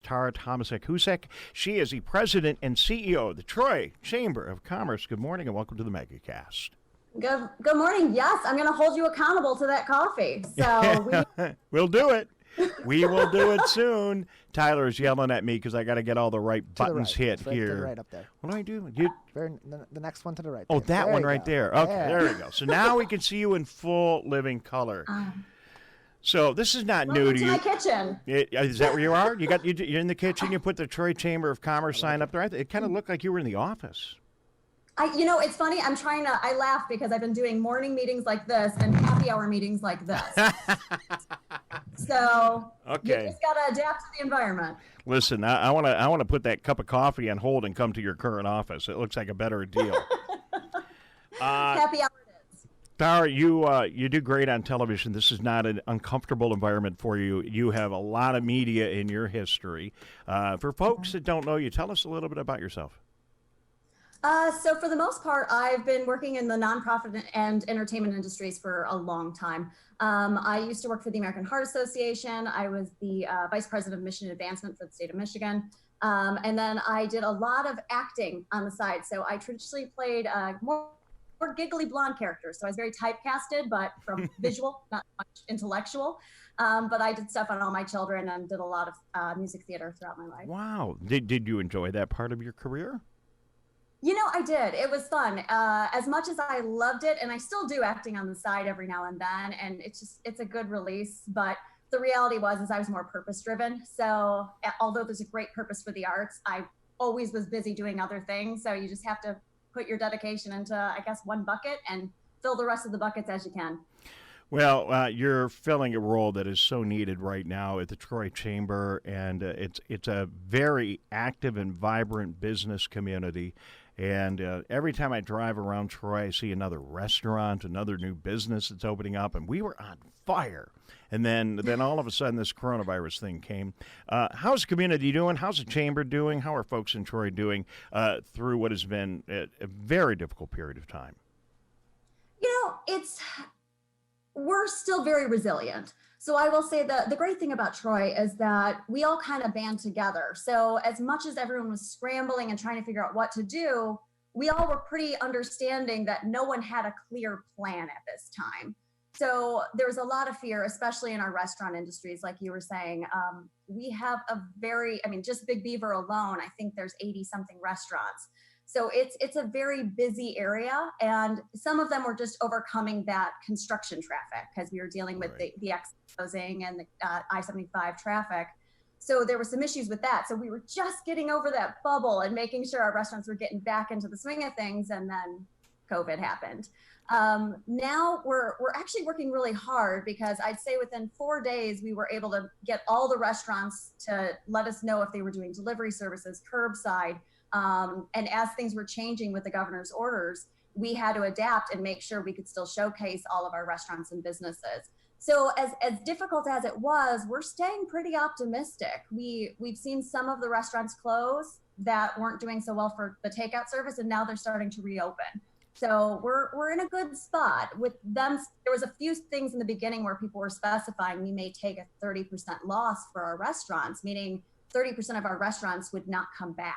Tara Tomcsik-Huask. She is the president and CEO of the Troy Chamber of Commerce. Good morning and welcome to the Megacast. Good morning. Yes, I'm going to hold you accountable to that coffee. So we'll do it. We will do it soon. Tyler's yelling at me because I got to get all the right buttons hit right, here. To the right up there. What do I do? The next one to the right. Oh, there. that there one right go. there. Okay, yeah. There we go. So now we can see you in full living color. So this is not new to you. My kitchen. Is that where you are? You're in the kitchen. You put the Troy Chamber of Commerce sign up there. It kind of looked like you were in the office. It's funny. I laugh because I've been doing morning meetings like this and happy hour meetings like this. So okay. You just got to adapt to the environment. Listen, I want to put that cup of coffee on hold and come to your current office. It looks like a better deal. Happy hour it is. Tara, you do great on television. This is not an uncomfortable environment for you. You have a lot of media in your history. For folks that don't know you, tell us a little bit about yourself. So for the most part, I've been working in the nonprofit and entertainment industries for a long time. I used to work for the American Heart Association. I was the vice president of mission advancement for the state of Michigan. And then I did a lot of acting on the side. So I traditionally played more giggly blonde characters. So I was very typecasted, but from visual, not much intellectual. But I did stuff on All My Children and did a lot of music theater throughout my life. Wow. Did you enjoy that part of your career? I did. It was fun. As much as I loved it, and I still do acting on the side every now and then, and it's a good release. But the reality is I was more purpose driven. So although there's a great purpose for the arts, I always was busy doing other things. So you just have to put your dedication into, I guess, one bucket and fill the rest of the buckets as you can. Well, you're filling a role that is so needed right now at the Troy Chamber, and it's a very active and vibrant business community. And every time I drive around Troy, I see another restaurant, another new business that's opening up, and we were on fire. And then all of a sudden, this coronavirus thing came. How's the community doing? How's the chamber doing? How are folks in Troy doing through what has been a very difficult period of time? We're still very resilient. So I will say the great thing about Troy is that we all kind of band together. So as much as everyone was scrambling and trying to figure out what to do, we all were pretty understanding that no one had a clear plan at this time. So there was a lot of fear, especially in our restaurant industries, like you were saying. We have just Big Beaver alone, I think there's 80 something restaurants. So it's a very busy area, and some of them were just overcoming that construction traffic because we were dealing with the exposing and the I-75 traffic. So there were some issues with that. So we were just getting over that bubble and making sure our restaurants were getting back into the swing of things, and then COVID happened. Now we're actually working really hard because I'd say within 4 days, we were able to get all the restaurants to let us know if they were doing delivery services, curbside. And as things were changing with the governor's orders, we had to adapt and make sure we could still showcase all of our restaurants and businesses. So as difficult as it was, we're staying pretty optimistic. We've seen some of the restaurants close that weren't doing so well for the takeout service, and now they're starting to reopen. So we're in a good spot. With them, there was a few things in the beginning where people were specifying we may take a 30% loss for our restaurants, meaning 30% of our restaurants would not come back.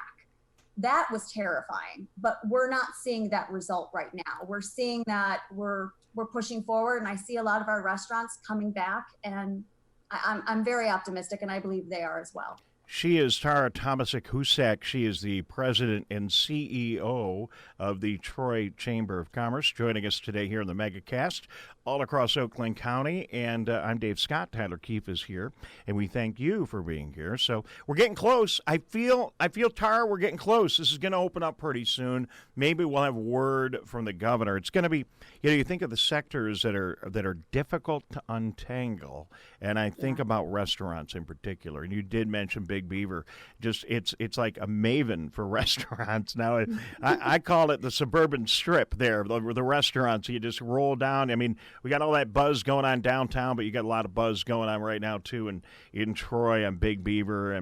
That was terrifying, but we're not seeing that result right now. We're seeing that we're pushing forward, and I see a lot of our restaurants coming back, and I'm very optimistic, and I believe they are as well. She is Tara Tomcsik-Huask. She is the president and CEO of the Troy Chamber of Commerce, joining us today here in the Megacast all across Oakland County. And I'm Dave Scott. Tyler Keefe is here, and we thank you for being here. So we're getting close. I feel, Tara, we're getting close. This is going to open up pretty soon. Maybe we'll have word from the governor. It's going to be, you think of the sectors that are difficult to untangle, and I think about restaurants in particular. And you did mention Big Beaver. Just it's like a maven for restaurants now. I call it the suburban strip there, the restaurants. You just roll down. I mean, we got all that buzz going on downtown, but you got a lot of buzz going on right now too in Troy on Big Beaver.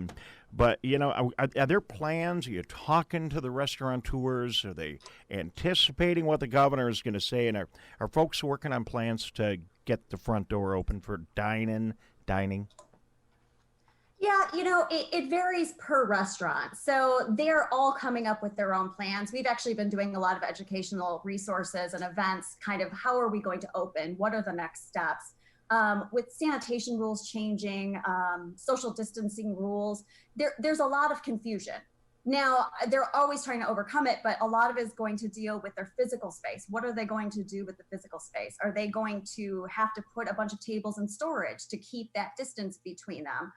But are there plans? Are you talking to the restaurateurs? Are they anticipating what the governor is going to say? And are folks working on plans to get the front door open for dining? Yeah, it varies per restaurant. So they're all coming up with their own plans. We've actually been doing a lot of educational resources and events, kind of how are we going to open? What are the next steps? With sanitation rules changing, social distancing rules, there's a lot of confusion. Now, they're always trying to overcome it, but a lot of it is going to deal with their physical space. What are they going to do with the physical space? Are they going to have to put a bunch of tables in storage to keep that distance between them?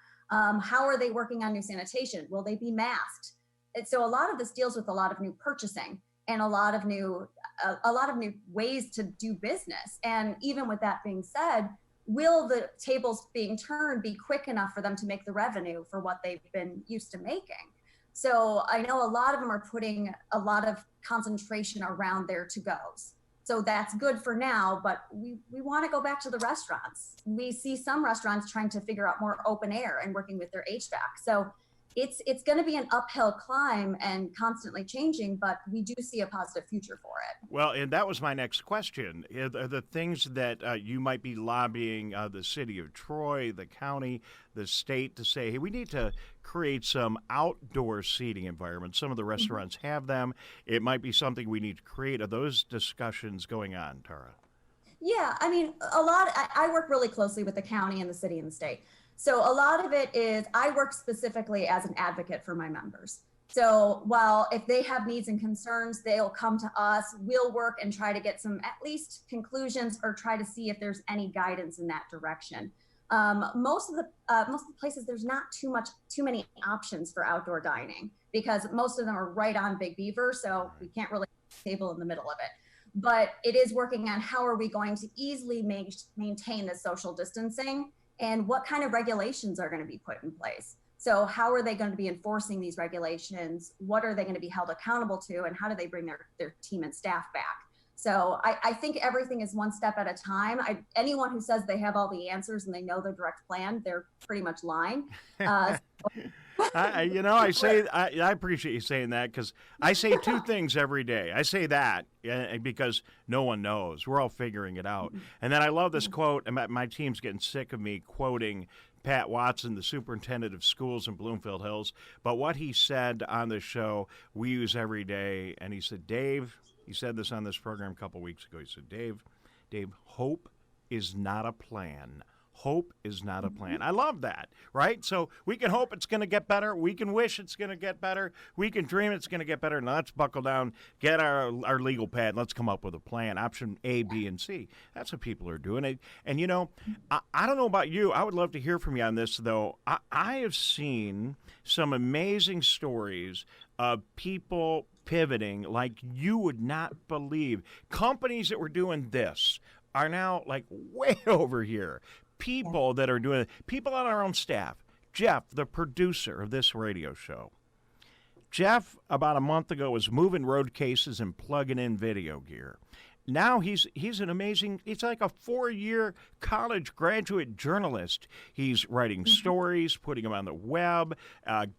How are they working on new sanitation? Will they be masked? And so a lot of this deals with a lot of new purchasing and a lot of new ways to do business. And even with that being said, will the tables being turned be quick enough for them to make the revenue for what they've been used to making? So I know a lot of them are putting a lot of concentration around their to-goes. So that's good for now, but we want to go back to the restaurants. We see some restaurants trying to figure out more open air and working with their HVAC. So it's going to be an uphill climb and constantly changing, but we do see a positive future for it. Well, and that was my next question. Are the things that you might be lobbying the city of Troy, the county, the state to say, hey, we need to create some outdoor seating environments. Some of the restaurants have them. It might be something we need to create. Are those discussions going on, Tara? Yeah, I mean, I work really closely with the county and the city and the state. So a lot of it is I work specifically as an advocate for my members. So while if they have needs and concerns, they'll come to us. We'll work and try to get some at least conclusions or try to see if there's any guidance in that direction. Most of the places there's not too many options for outdoor dining because most of them are right on Big Beaver, so we can't really have a table in the middle of it. But it is working on how are we going to easily maintain the social distancing and what kind of regulations are going to be put in place. So how are they going to be enforcing these regulations? What are they going to be held accountable to? And how do they bring their team and staff back? So I think everything is one step at a time. Anyone who says they have all the answers and they know the direct plan, they're pretty much lying. I appreciate you saying that because I say two things every day. I say that because no one knows. We're all figuring it out. And then I love this quote, and my team's getting sick of me quoting Pat Watson, the superintendent of schools in Bloomfield Hills. But what he said on the show, we use every day. And he said, Dave, he said this on this program a couple weeks ago. He said, Dave, hope is not a plan. Hope is not a plan. I love that, right? So we can hope it's going to get better. We can wish it's going to get better. We can dream it's going to get better. Now let's buckle down, get our legal pad, and let's come up with a plan. Option A, B, and C. That's what people are doing. And I don't know about you. I would love to hear from you on this, though. I have seen some amazing stories of people pivoting like you would not believe. Companies that were doing this are now like way over here. People that are doing it, people on our own staff. Jeff, the producer of this radio show. Jeff, about a month ago, was moving road cases and plugging in video gear. Now he's an amazing, he's like a 4-year college graduate journalist. He's writing stories, putting them on the web,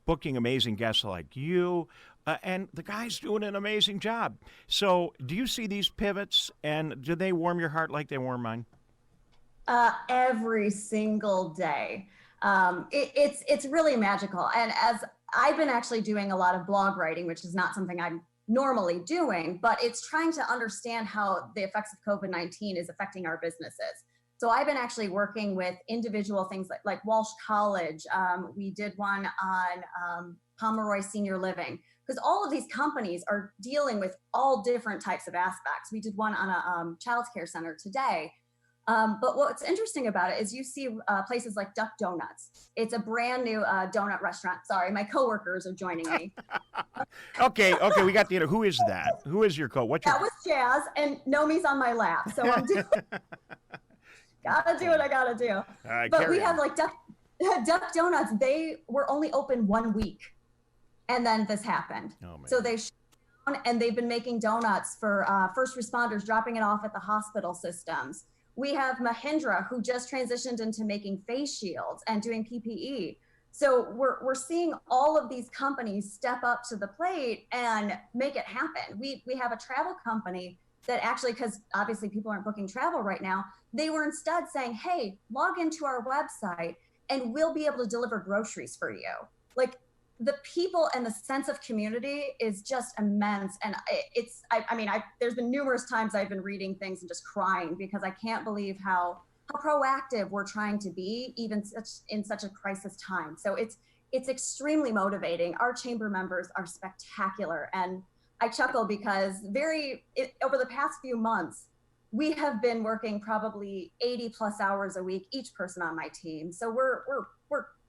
booking amazing guests like you. And the guy's doing an amazing job. So do you see these pivots, and do they warm your heart like they warm mine? Every single day. It's really magical. And as I've been actually doing a lot of blog writing, which is not something I'm normally doing, but it's trying to understand how the effects of COVID-19 is affecting our businesses. So I've been actually working with individual things like Walsh College. We did one on Pomeroy Senior Living, because all of these companies are dealing with all different types of aspects. We did one on a child care center today. But what's interesting about it is you see places like Duck Donuts. It's a brand new donut restaurant. Sorry, my coworkers are joining me. Okay, we got the who is that? Who is your That was Jazz, and Nomi's on my lap, so I'm doing. Gotta do what I gotta do. But we have like Duck Donuts. They were only open 1 week, and then this happened. Oh, man. So they shut down, and they've been making donuts for first responders, dropping it off at the hospital systems. We have Mahindra, who just transitioned into making face shields and doing PPE. So we're seeing all of these companies step up to the plate and make it happen. We have a travel company that actually, because obviously people aren't booking travel right now, they were instead saying, hey, log into our website and we'll be able to deliver groceries for you. Like, the people and the sense of community is just immense. And there's been numerous times I've been reading things and just crying because I can't believe how proactive we're trying to be, even in such a crisis time. So it's extremely motivating. Our chamber members are spectacular. And I chuckle because over the past few months, we have been working probably 80 plus hours a week, each person on my team. So we're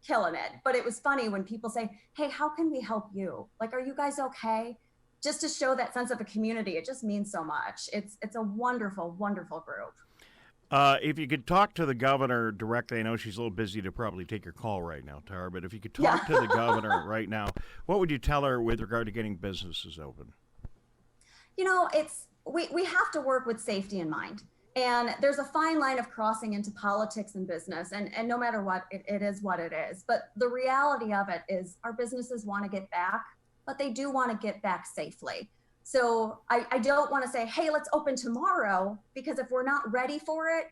killing it. But it was funny when people say, hey, how can we help you? Like, are you guys okay? Just to show that sense of a community. It just means so much. It's a wonderful, wonderful group. If you could talk to the governor directly, I know she's a little busy to probably take your call right now, Tara, but if you could talk to the governor right now, what would you tell her with regard to getting businesses open? We have to work with safety in mind. And there's a fine line of crossing into politics and business. And no matter what, it is what it is. But the reality of it is our businesses want to get back, but they do want to get back safely. So I don't want to say, hey, let's open tomorrow, because if we're not ready for it,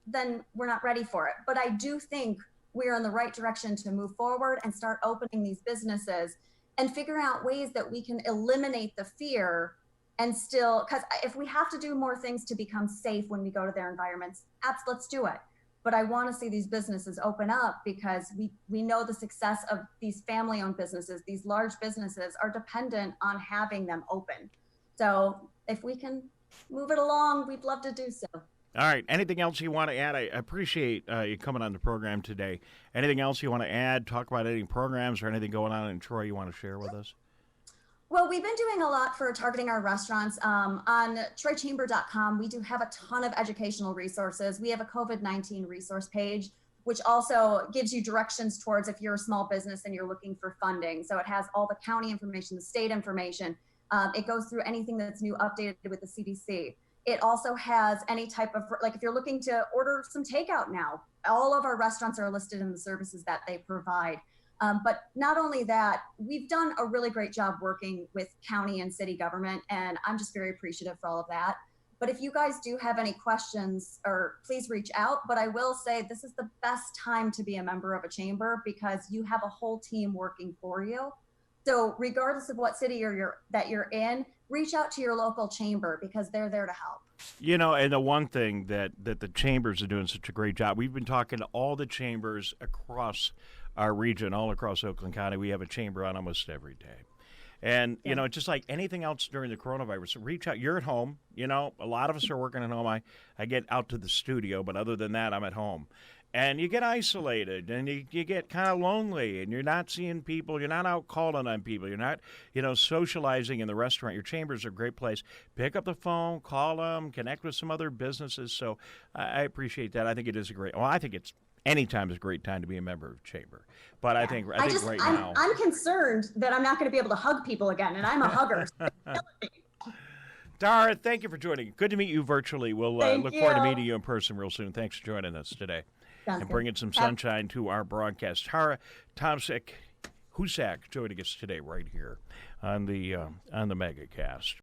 then we're not ready for it. But I do think we're in the right direction to move forward and start opening these businesses and figure out ways that we can eliminate the fear. And still, because if we have to do more things to become safe when we go to their environments, let's do it. But I want to see these businesses open up because we know the success of these family-owned businesses, these large businesses are dependent on having them open. So if we can move it along, we'd love to do so. All right. Anything else you want to add? I appreciate you coming on the program today. Anything else you want to add? Talk about any programs or anything going on in Troy you want to share with us? Well, we've been doing a lot for targeting our restaurants. On troychamber.com, we do have a ton of educational resources. We have a COVID-19 resource page, which also gives you directions towards if you're a small business and you're looking for funding. So it has all the county information, the state information. It goes through anything that's new updated with the CDC. It also has any type of, like if you're looking to order some takeout now, all of our restaurants are listed in the services that they provide. But not only that, we've done a really great job working with county and city government, and I'm just very appreciative for all of that. But if you guys do have any questions, or please reach out. But I will say this is the best time to be a member of a chamber because you have a whole team working for you. So regardless of what city that you're in, reach out to your local chamber because they're there to help. And the one thing that the chambers are doing such a great job, we've been talking to all the chambers across our region, all across Oakland County. We have a chamber on almost every day. And, just like anything else during the coronavirus, reach out. You're at home. A lot of us are working at home. I get out to the studio, but other than that, I'm at home. And you get isolated and you get kind of lonely and you're not seeing people. You're not out calling on people. You're not, socializing in the restaurant. Your chamber's a great place. Pick up the phone, call them, connect with some other businesses. So I appreciate that. I think it is I think it's anytime is a great time to be a member of chamber. But I think right now. I'm concerned that I'm not going to be able to hug people again, and I'm a hugger. Tara, thank you for joining. Good to meet you virtually. We'll look forward to meeting you in person real soon. Thanks for joining us today. Sounds and good. bringing some sunshine to our broadcast. Tara Tomcsik-Huask joining us today right here on the Megacast.